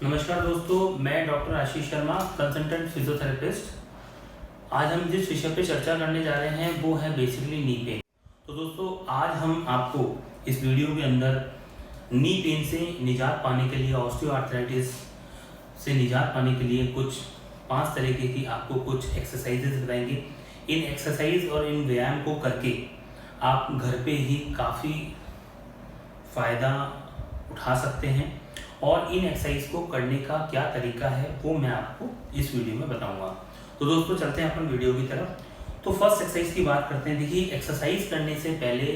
नमस्कार दोस्तों, मैं doctor Ashish Sharma, consultant physiotherapist. आज हम जिस विषय पे चर्चा करने जा रहे हैं वो है बेसिकली नी पेन। तो दोस्तों, आज हम आपको इस वीडियो के अंदर नी पेन से निजात पाने के लिए, ऑस्टियोआर्थराइटिस से निजात पाने के लिए कुछ 5 तरीके की आपको कुछ एक्सरसाइजेज बताएंगे। इन एक्सरसाइज और इन व्यायाम को करके आप घर पे ही काफ़ी फ़ायदा उठा सकते हैं और इन एक्सरसाइज को करने का क्या तरीका है वो मैं आपको इस वीडियो में बताऊंगा। तो दोस्तों, चलते हैं अपन वीडियो की तरफ। तो फर्स्ट एक्सरसाइज की बात करते हैं। देखिए, एक्सरसाइज करने से पहले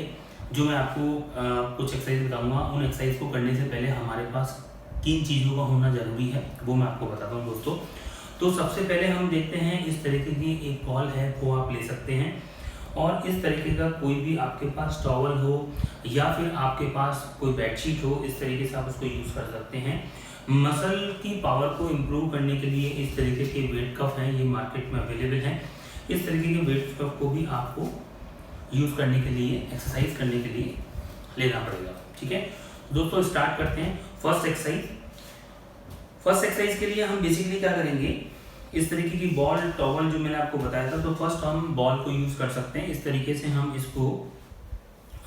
जो मैं आपको कुछ एक्सरसाइज बताऊंगा, उन एक्सरसाइज को करने से पहले हमारे पास किन चीज़ों का होना ज़रूरी है वो मैं आपको बताता हूँ दोस्तों। तो सबसे पहले हम देखते हैं, इस तरीके की एक बॉल है वो आप ले सकते हैं और इस तरीके का कोई भी आपके पास टॉवल हो या फिर आपके पास कोई बेडशीट हो, इस तरीके से आप उसको यूज़ कर सकते हैं। मसल की पावर को इम्प्रूव करने के लिए इस तरीके के वेट कफ हैं, ये मार्केट में अवेलेबल हैं। इस तरीके के वेट कफ को भी आपको यूज़ करने के लिए, एक्सरसाइज करने के लिए लेना पड़ेगा। ठीक है दोस्तों, स्टार्ट करते हैं फर्स्ट एक्सरसाइज के लिए हम बेसिकली क्या करेंगे, इस तरीके की बॉल टॉवल जो मैंने आपको बताया था, तो फर्स्ट हम बॉल को यूज़ कर सकते हैं। इस तरीके से हम इसको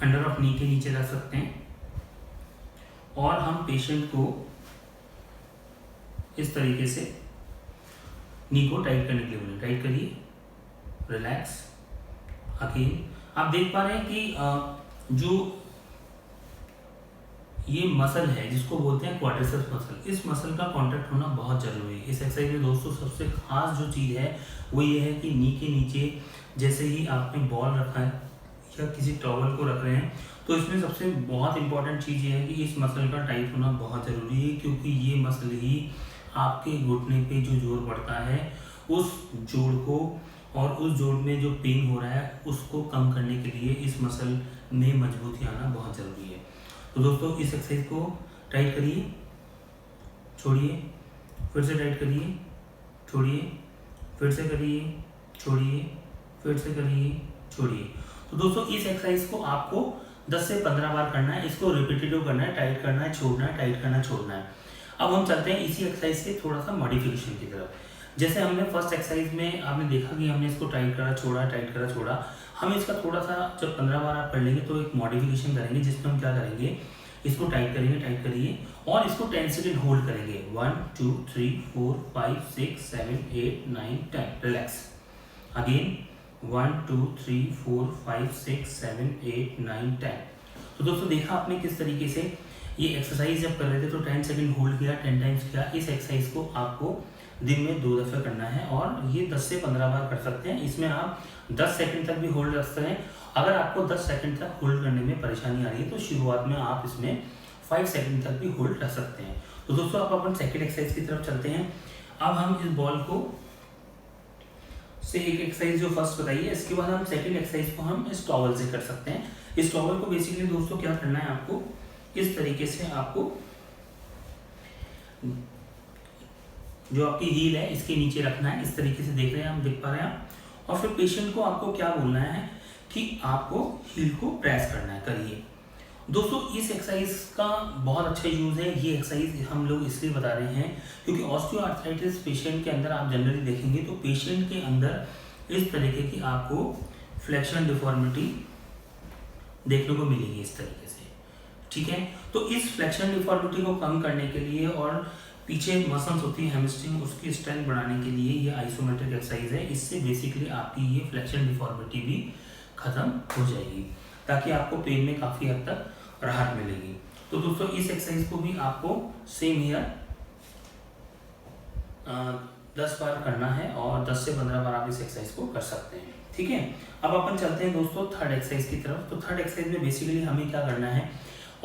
अंडर ऑफ नी के नीचे रख सकते हैं और हम पेशेंट को इस तरीके से नी को टाइट करने के लिए बोलें। टाइट करिए, रिलैक्स। अगेन आप देख पा रहे हैं कि जो ये मसल है जिसको बोलते हैं क्वाड्रिसेप्स मसल, इस मसल का कांटेक्ट होना बहुत जरूरी है इस एक्सरसाइज में दोस्तों। सबसे खास जो चीज़ है वो ये है कि नी के नीचे जैसे ही आपने बॉल रखा है या किसी टॉवल को रख रहे हैं, तो इसमें सबसे बहुत इंपॉर्टेंट चीज़ ये है कि इस मसल का टाइट होना बहुत ज़रूरी है, क्योंकि ये मसल ही आपके घुटने पे जो जोर पड़ता है उस जोड़ को और उस जोड़ में जो पेन हो रहा है उसको कम करने के लिए इस मसल में मजबूती आना बहुत ज़रूरी है। तो दोस्तों, इस एक्सरसाइज को टाइट करिए, छोड़िए, फिर से टाइट करिए, छोड़िए, फिर से करिए, छोड़िए, फिर से करिए, छोड़िए। तो दोस्तों, इस एक्सरसाइज को आपको 10 से 15 बार करना है। इसको रिपीटेटिव करना है, टाइट करना है, छोड़ना है, टाइट करना, छोड़ना है। अब हम चलते हैं इसी एक्सरसाइज के थोड़ा सा मॉडिफिकेशन की तरफ। जैसे हमने फर्स्ट एक्सरसाइज में आपने देखा कि हमने इसको टाइट करा, छोड़ा, टाइट करा, छोड़ा। हम इसका थोड़ा सा जब 15 बार आप कर लेंगे तो एक मॉडिफिकेशन करेंगे, जिसमें हम क्या करेंगे, इसको टाइट करेंगे, टाइट करिए और इसको 10 सेकेंड होल्ड करेंगे। 1 2 3 4 5 6 7 8 9 10। रिलैक्स। अगेन 1 2 3 4 5 6 7 8 9 10। तो दोस्तों, देखा आपने किस तरीके से ये एक्सरसाइज जब कर रहे थे तो 10 सेकेंड होल्ड किया, 10 टाइम्स किया। इस एक्सरसाइज को आपको दिन में 2 दफ़े करना है और ये 10 से 15 बार कर सकते हैं। इसमें आप 10 सेकंड तक भी होल्ड रख सकते हैं। अगर आपको 10 सेकंड तक होल्ड करने में परेशानी आ रही है तो शुरुआत में आप इसमें 5 सेकंड तक भी होल्ड रख सकते हैं। तो दोस्तों, आप अपन सेकंड एक्सरसाइज की तरफ चलते हैं। अब हम इस बॉल को से एक एक्सरसाइज जो फर्स्ट बताई है, इसके बाद हम सेकंड एक्सरसाइज को हम इस टॉवल से कर सकते हैं। इस टॉवल को बेसिकली दोस्तों क्या करना है, आपको इस तरीके से आपको जो आपकी हील है इसके नीचे रखना है। इस तरीके से देख रहे हैं, हम देख पा रहे हैं आप। और फिर पेशेंट को आपको क्या बोलना है कि आपको हील को प्रेस करना है। करिए दोस्तों, इस एक्सरसाइज का बहुत अच्छा यूज़ है। ये एक्सरसाइज हम लोग इसलिए बता रहे हैं क्योंकि ऑस्टियोआर्थराइटिस पेशेंट के अंदर आप जनरली देखेंगे तो पेशेंट के अंदर इस तरीके की आपको फ्लेक्शन डिफॉर्मिटी देखने को मिलेगी इस तरीके से। ठीक है, तो इस फ्लेक्शन डिफॉर्मिटी को कम करने के लिए और पीछे मसल्स होती है हैमस्ट्रिंग, उसकी स्ट्रेंथ बढ़ाने के लिए ये आइसोमेट्रिक एक्सरसाइज है। इससे बेसिकली आपकी ये फ्लेक्शन डिफॉर्मिटी भी खत्म हो जाएगी ताकि आपको पेन में काफ़ी हद तक राहत मिलेगी। तो दोस्तों, इस एक्सरसाइज को भी आपको सेम ईयर 10 बार करना है और 10 से 15 बार आप इस एक्सरसाइज को कर सकते हैं। ठीक है, अब अपन चलते हैं दोस्तों थर्ड एक्सरसाइज की तरफ। तो थर्ड एक्सरसाइज में बेसिकली हमें क्या करना है,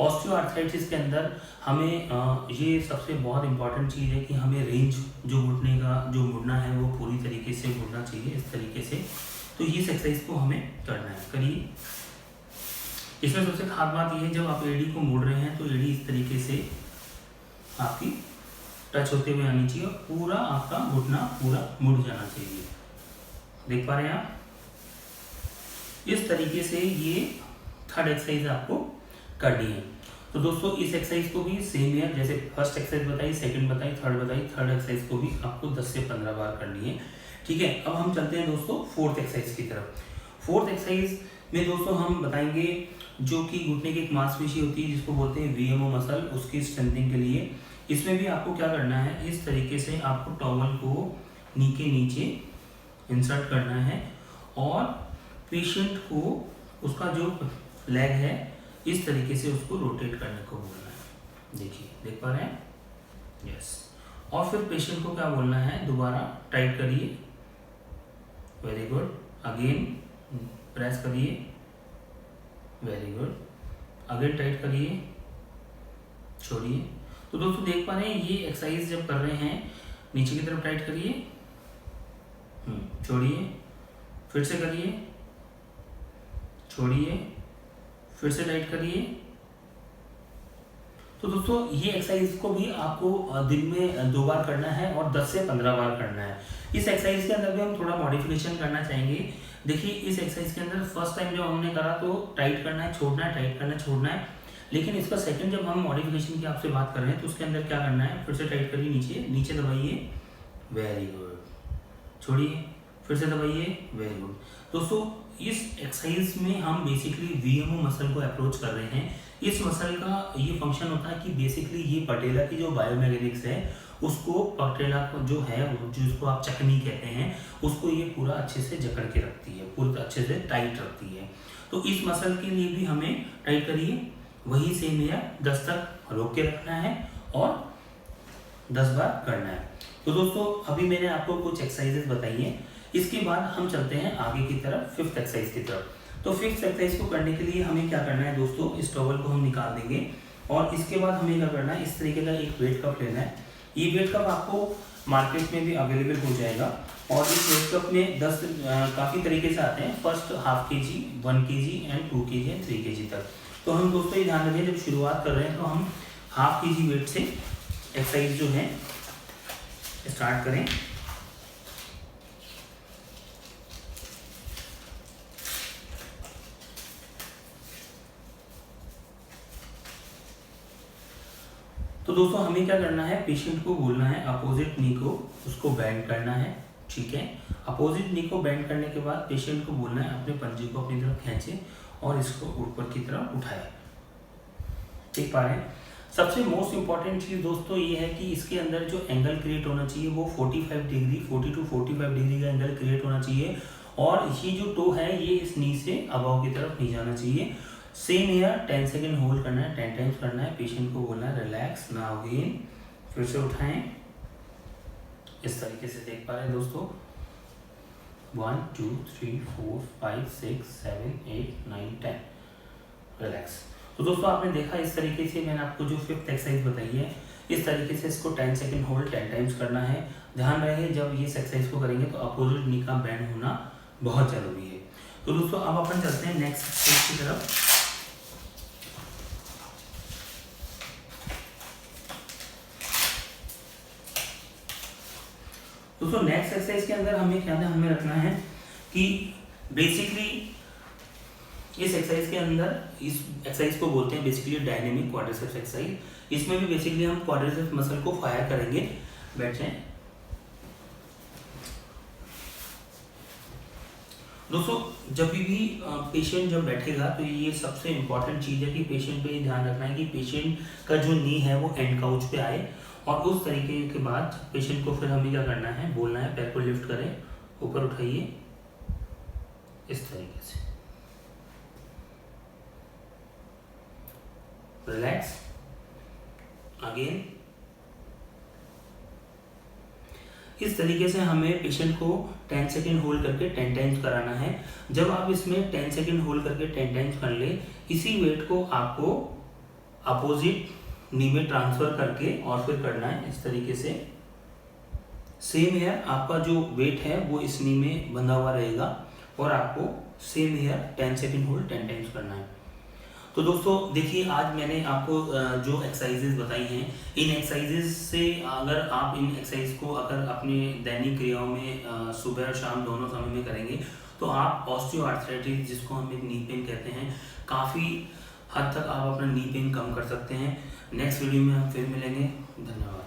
ऑस्टियोआर्थराइटिस के अंदर हमें ये सबसे बहुत इंपॉर्टेंट चीज़ है कि हमें रेंज जो घुटने का जो मुड़ना है वो पूरी तरीके से मुड़ना चाहिए इस तरीके से। तो ये एक्सरसाइज को हमें करना है। करिए। इसमें सबसे खास बात ये है, जब आप एडी को मोड़ रहे हैं तो एडी इस तरीके से आपकी टच होते हुए आनी चाहिए और पूरा आपका घुटना पूरा मुड़ जाना चाहिए। देख पा रहे हैं आप, इस तरीके से ये थर्ड एक्सरसाइज आपको करनी है। तो दोस्तों इस एक्सरसाइज को भी सेम है, जैसे फर्स्ट एक्सरसाइज बताई, सेकंड बताई, थर्ड बताई, थर्ड एक्सरसाइज को भी आपको 10 से 15 बार करनी है। ठीक है, अब हम चलते हैं दोस्तों फोर्थ एक्सरसाइज की तरफ। फोर्थ एक्सरसाइज में दोस्तों हम बताएंगे जो कि घुटने की एक मांसपेशी होती है जिसको बोलते हैं वीएमओ मसल, उसकी स्ट्रेंथनिंग के लिए। इसमें भी आपको क्या करना है, इस तरीके से आपको टॉवल को नी के नीचे इंसर्ट करना है और पेशेंट को उसका जो लेग है इस तरीके से उसको रोटेट करने को बोलना है। देखिए, देख पा रहे हैं? यस। और फिर पेशेंट को क्या बोलना है, दोबारा टाइट करिए, वेरी गुड, अगेन प्रेस करिए, वेरी गुड, अगेन टाइट करिए, छोड़िए। तो दोस्तों देख पा रहे हैं, ये एक्सरसाइज जब कर रहे हैं नीचे की तरफ टाइट करिए, छोड़िए, फिर से करिए, छोड़िए, फिर से टाइट करिए। तो दोस्तों ये एक्सरसाइज को भी आपको दिन में 2 बार करना है और 10 से 15 बार करना है। इस एक्सरसाइज के अंदर भी हम थोड़ा मॉडिफिकेशन करना चाहेंगे। देखिए, इस एक्सरसाइज के अंदर फर्स्ट टाइम जब हमने करा तो टाइट करना है, छोड़ना है, टाइट करना है, छोड़ना है। लेकिन इसका सेकंड जब हम मॉडिफिकेशन की आपसे बात कर रहे हैं तो उसके अंदर क्या करना है, फिर से टाइट करिए, नीचे नीचे दबाइए, वेरी गुड, छोड़िए, फिर से दबाइए, वेरी गुड। दोस्तों इस एक्सरसाइज में हम बेसिकली वीएमओ मसल को अप्रोच कर रहे हैं। इस मसल का ये फंक्शन होता है कि बेसिकली ये पटेला की जो बायोमैग्नेटिक्स है उसको, पटेला को जो है जिसको आप चकनी कहते हैं, उसको ये पूरा अच्छे से जकड़ के रखती है, पूरा अच्छे से टाइट रखती है। तो इस मसल के लिए भी हमें टाइट करिए, वही सेम है, 10 तक रोक के रखना है और 10 बार करना है। तो दोस्तों अभी मैंने आपको कुछ एक्सरसाइजेस बताई हैं, इसके बाद हम चलते हैं आगे की तरफ, फिफ्थ एक्सरसाइज की तरफ। तो फिफ्थ एक्सरसाइज को करने के लिए हमें क्या करना है दोस्तों, इस टॉवल को हम निकाल देंगे और इसके बाद हमें क्या करना है, इस तरीके का एक वेट कप लेना है। ये वेट कप आपको मार्केट में भी अवेलेबल हो जाएगा और इस वेट कप में 10 काफ़ी तरीके से आते हैं, first half kg, 1 kg and 2 kg and 3 kg तक। तो हम दोस्तों ये ध्यान रखें, जब शुरुआत कर रहे हैं तो हम हाफ kg वेट से एक्सरसाइज जो है स्टार्ट करें। तो दोस्तों हमें क्या करना है, पेशेंट को बोलना है अपोजिट नी को उसको बेंड करना है। ठीक है, अपोजिट नी को बेंड करने के बाद पेशेंट को बोलना है अपने पंजे को अपनी तरफ खींचे और इसको ऊपर की तरफ उठाए। देख पा रहे हैं? सबसे मोस्ट इंपॉर्टेंट चीज़ दोस्तों ये है कि इसके अंदर जो एंगल क्रिएट होना चाहिए वो 45 डिग्री, 40 to 45 डिग्री का एंगल क्रिएट होना चाहिए और ये जो टो है ये इस नी से अबव की तरफ नहीं जाना चाहिए। सेम ईयर 10 सेकेंड होल्ड करना है, 10 टाइम्स करना है। पेशेंट को बोलना है रिलैक्स, नाउ अगेन, फिर से उठाएं, इस तरीके से। देख पा रहे हैं दोस्तों, 1 2 3 4 5 6 7 8 9 10, रिलैक्स। तो दोस्तों आपने देखा इस तरीके से मैंने आपको जो फिफ्थ एक्सरसाइज बताई है, इस तरीके से इसको 10 सेकेंड होल्ड 10 टाइम्स करना है। ध्यान रहे जब ये एक्सरसाइज को करेंगे तो अपोजिट नी का बैंड होना बहुत जरूरी है। तो दोस्तों अब अपन चलते हैं नेक्स्ट एक्सरसाइज की तरफ। दोस्तों नेक्स्ट एक्सरसाइज के अंदर हमें क्या हमें रखना है कि बेसिकली इस एक्सरसाइज के अंदर, इस एक्सरसाइज को बोलते हैं बेसिकली डायनेमिक क्वाड्रिसेप्स एक्सरसाइज। इसमें भी बेसिकली हम क्वाड्रिसेप्स मसल को फायर करेंगे। बैठ जाएं दोस्तों। जब भी पेशेंट जब बैठेगा तो ये सबसे इम्पॉर्टेंट चीज़ है कि पेशेंट पे ये ध्यान रखना है कि पेशेंट का जो नी है वो एंड काउच पे आए और उस तरीके के बाद पेशेंट को फिर हमें क्या करना है, बोलना है पैर को लिफ्ट करें, ऊपर उठाइए, इस तरीके से, रिलैक्स, अगेन। इस तरीके से हमें पेशेंट को 10 सेकेंड होल्ड करके 10 टाइम्स कराना है। जब आप इसमें 10 सेकेंड होल्ड करके 10 टाइम्स कर ले, इसी वेट को आपको अपोजिट नी में ट्रांसफर करके और फिर करना है इस तरीके से। सेम है, आपका जो वेट है वो इस नी में बंधा हुआ रहेगा और आपको सेम है 10 सेकेंड होल्ड 10 टाइम्स करना है। तो दोस्तों देखिए, आज मैंने आपको जो एक्सरसाइजेज बताई हैं, इन एक्सरसाइजेज से अगर आप इन एक्सरसाइज को अगर अपने दैनिक क्रियाओं में सुबह और शाम दोनों समय में करेंगे तो आप ऑस्टियोआर्थराइटिस, जिसको हम एक नी पेन कहते हैं, काफ़ी हद तक आप अपना नी पेन कम कर सकते हैं। नेक्स्ट वीडियो में हम फिर मिलेंगे। धन्यवाद।